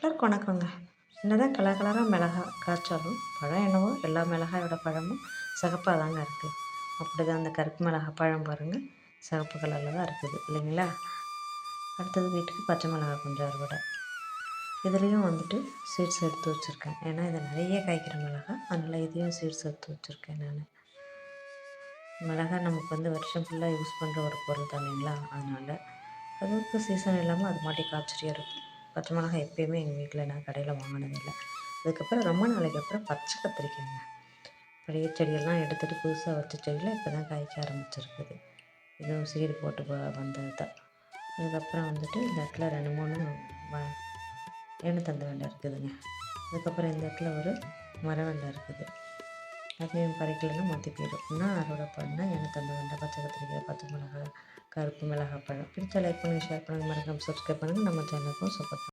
எல்லாருக்கும் வணக்கங்க. என்னதான் கலர் கலராக மிளகா காய்ச்சாலும் பழம் என்னவோ எல்லா மிளகாயோட பழமும் சிகப்பாக தாங்க இருக்குது. அப்படி தான் அந்த கருப்பு மிளகா பழம் பாருங்கள், சிகப்பு கலரில் தான் இருக்குது இல்லைங்களா? அடுத்தது வீட்டுக்கு பச்சை மிளகா கொஞ்சம் அறுவடை. இதுலேயும் வந்துட்டு சீட்ஸ் எடுத்து வச்சுருக்கேன். ஏன்னா இது நிறைய காய்க்கிற மிளகா, அதனால் இதையும் சீட்ஸ் எடுத்து வச்சுருக்கேன் நான். மிளகா நமக்கு வருஷம் ஃபுல்லாக யூஸ் பண்ணுற ஒரு பொருள் தானேங்களா, அதனால் அதுக்கு சீசன் இல்லாமல் அது மாட்டி காய்ச்சிட்டே இருக்கும். பச்சை மிளகாய் எப்பயுமே எங்கள் வீட்டில் நான் கடையில் வாங்கினதில்லை. அதுக்கப்புறம் ரொம்ப நாளைக்கு அப்புறம் பச்சை கத்திரிக்காய்ங்க. பழைய செடியெல்லாம் எடுத்துகிட்டு புதுசாக வச்ச செடியில் இப்போ தான் காய்க்க ஆரம்பிச்சிருக்குது. இதுவும் சீடு போட்டு வந்தது தான். அதுக்கப்புறம் இந்த இடத்துல 2 3 ஏனத்தண்டு வெண்டை இருக்குதுங்க. அதுக்கப்புறம் இந்த இடத்துல ஒரு மரவெண்டை இருக்குது. அதையும் பறிக்கலைன்னா மொத்தி போயிடும். இன்னும் அறுவடை பண்ணால் ஏனத்தண்டு வெண்டை, பச்சை கத்திரிக்காய், பச்சை மிளகாய், கருப்பு மிளகாய் பழம். பிடிச்ச லைக் பண்ணுங்கள், ஷேர் பண்ணுங்கள், மறக்காம சப்ஸ்கிரைப் பண்ணுங்கள். நம்ம சேனலுக்கும் சப்போர்ட் பண்ணுங்கள்.